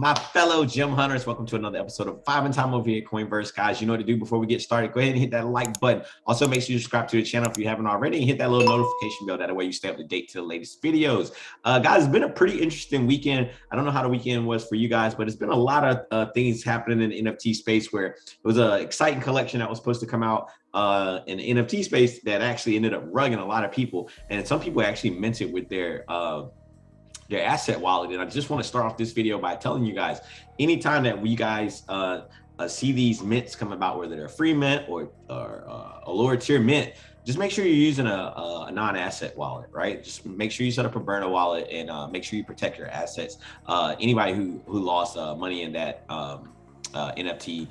My fellow gem hunters, welcome to another episode of 5 in Time over here at Coinverse. Guys, you know what to do before we get started. Go ahead and hit that like button. Also, make sure you subscribe to the channel if you haven't already and hit that little notification bell. That way you stay up to date to the latest videos. Guys, it's been a pretty interesting weekend. I don't know how the weekend was for you guys, but it's been a lot of things happening in the NFT space where it was an exciting collection that was supposed to come out in the NFT space that actually ended up rugging a lot of people. And some people actually minted with their asset wallet. And I just want to start off this video by telling you guys, anytime that we guys see these mints come about, whether they're a free mint or a lower tier mint, just make sure you're using a non-asset wallet, right? Just make sure you set up a burner wallet and make sure you protect your assets. Anybody who lost money in that NFT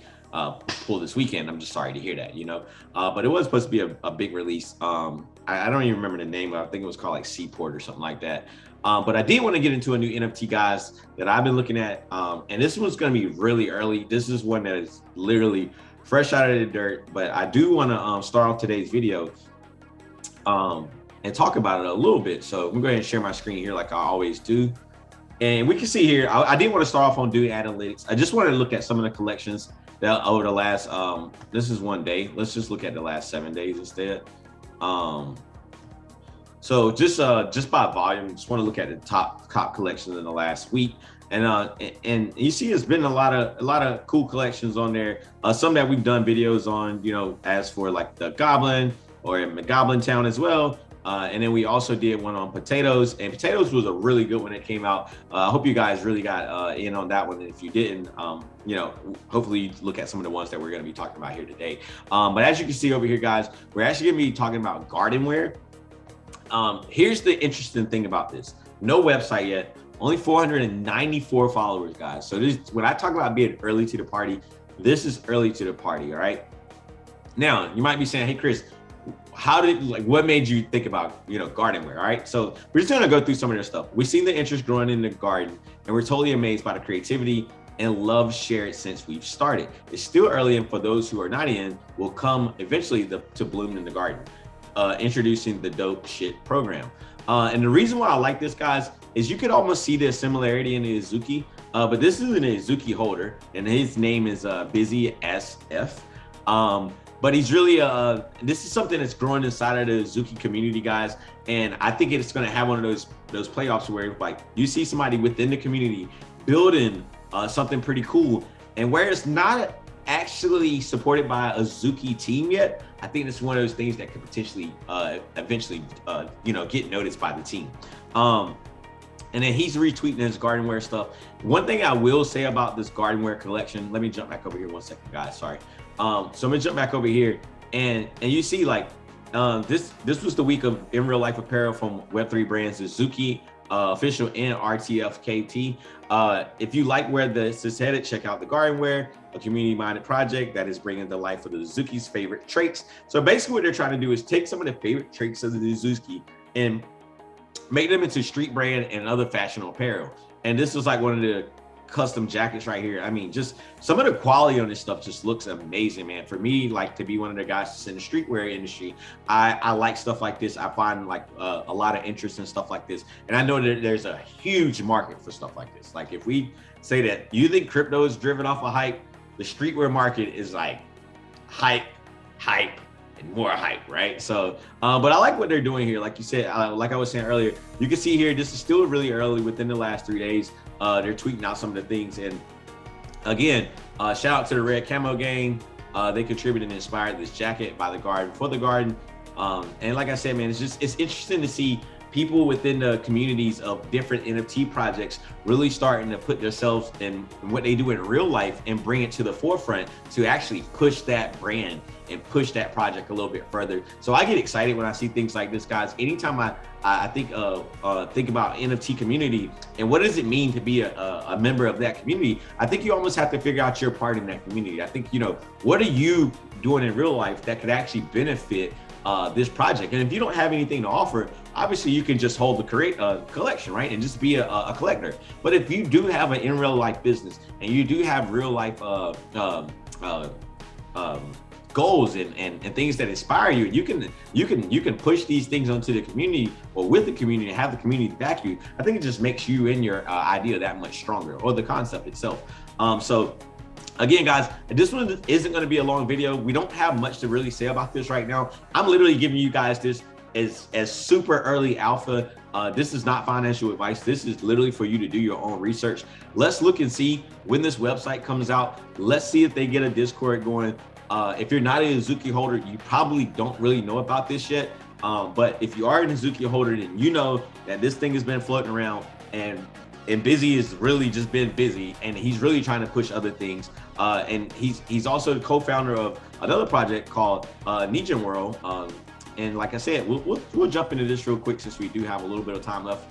pull this weekend, I'm just sorry to hear that, you know. But it was supposed to be a big release. I don't even remember the name. I think it was called like Seaport or something like that. But I did want to get into a new NFT, guys, that I've been looking at. And this one's going to be really early. This is one that is literally fresh out of the dirt. But I do want to start off today's video and talk about it a little bit. So I'm going to go ahead and share my screen here like I always do. And we can see here, I did want to start off on Do Analytics. I just wanted to look at some of the collections that over the last, this is one day. Let's just look at the last 7 days instead. So just by volume, just want to look at the top collections in the last week, and you see it's been a lot of cool collections on there. Some that we've done videos on, you know, as for like the Goblin or in Goblin Town as well. And then we also did one on potatoes, and potatoes was a really good one that came out. I hope you guys really got in on that one. And if you didn't, you know, hopefully you look at some of the ones that we're going to be talking about here today. But as you can see over here, guys, we're actually going to be talking about Gardenwear. Here's the interesting thing about this. No website yet, only 494 followers, guys. So this, when I talk about being early to the party, this is early to the party, all right? Now, you might be saying, hey, Chris, what made you think about, you know, Gardenwear, all right? So we're just gonna go through some of their stuff. We've seen the interest growing in the garden, and we're totally amazed by the creativity and love shared since we've started. It's still early, and for those who are not in, will come eventually to bloom in the garden. Introducing the Dope Shit program. And the reason why I like this, guys, is you could almost see the similarity in the AZUKI, but this is an AZUKI holder, and his name is Busy SF. But he's really, this is something that's growing inside of the AZUKI community, guys. And I think it's gonna have one of those playoffs where like you see somebody within the community building something pretty cool, and where it's not actually supported by a AZUKI team yet, I think it's one of those things that could potentially eventually you know, get noticed by the team. And then he's retweeting his Gardenwear stuff. One thing I will say about this Gardenwear collection, let me jump back over here 1 second, guys, sorry. So I'm gonna jump back over here, and you see like this was the week of in real life apparel from Web3 brands, AZUKI, official and RTFKT. If you like where this is headed, check out the Gardenwear, a community-minded project that is bringing to life of the AZUKI's favorite traits. So basically what they're trying to do is take some of the favorite traits of the AZUKI and make them into street brand and other fashionable apparel. And this is like one of the custom jackets right here. I mean, just some of the quality on this stuff just looks amazing, man. For me, like to be one of the guys that's in the streetwear industry, I like stuff like this. I find like a lot of interest in stuff like this. And I know that there's a huge market for stuff like this. Like if we say that you think crypto is driven off of hype, the streetwear market is like hype, and more hype, right? So, but I like what they're doing here. Like you said, like I was saying earlier, you can see here, this is still really early within the last 3 days. They're tweeting out some of the things. And again, shout out to the Red Camo Gang. They contributed and inspired this jacket by the garden for the garden. And like I said, man, it's interesting to see people within the communities of different NFT projects really starting to put themselves in what they do in real life and bring it to the forefront to actually push that brand and push that project a little bit further. So I get excited when I see things like this, guys. Anytime I think about NFT community and what does it mean to be a member of that community, I think you almost have to figure out your part in that community. I think, you know, what are you doing in real life that could actually benefit this project? And if you don't have anything to offer, obviously you can just hold the collection, right? And just be a collector. But if you do have an in real life business and you do have real life goals and things that inspire you. You can push these things onto the community or with the community and have the community back you. I think it just makes you and your idea that much stronger, or the concept itself. So again, guys, this one isn't going to be a long video. We don't have much to really say about this right now. I'm literally giving you guys this as super early alpha. This is not financial advice. This is literally for you to do your own research. Let's look and see when this website comes out. Let's see if they get a Discord going. If you're not an AZUKI holder, you probably don't really know about this yet. But if you are an AZUKI holder, then you know that this thing has been floating around, and Busy has really just been busy, and he's really trying to push other things. And he's also the co-founder of another project called Nijin World. And like I said, we'll jump into this real quick since we do have a little bit of time left.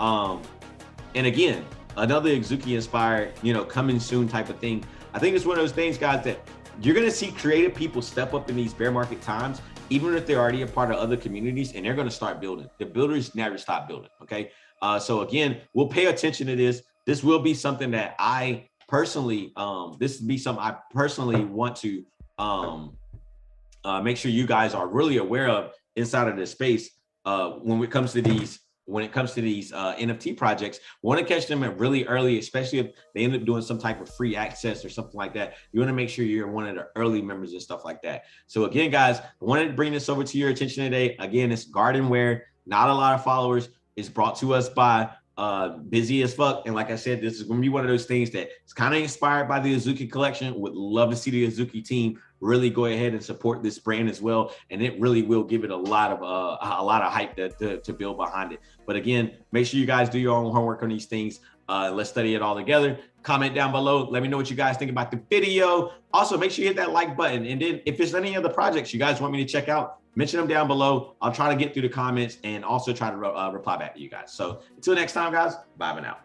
And again, another AZUKI inspired, coming soon type of thing. I think it's one of those things, guys, that you're gonna see creative people step up in these bear market times, even if they're already a part of other communities, and they're gonna start building. The builders never stop building, okay? So again, we'll pay attention to this. This will be something that I personally, want to make sure you guys are really aware of inside of this space. When it comes to these NFT projects, want to catch them at really early, especially if they end up doing some type of free access or something like that. You want to make sure you're one of the early members and stuff like that. So again, guys, I wanted to bring this over to your attention today. Again, it's Gardenwear, not a lot of followers. It's brought to us by Busy as Fuck. And like I said, this is going to be one of those things that is kind of inspired by the AZUKI collection. Would love to see the AZUKI team really go ahead and support this brand as well. And it really will give it a lot of hype to build behind it. But again, make sure you guys do your own homework on these things. Let's study it all together. Comment down below. Let me know what you guys think about the video. Also, make sure you hit that like button. And then if there's any other projects you guys want me to check out, mention them down below. I'll try to get through the comments and also try to reply back to you guys. So until next time, guys, bye for now.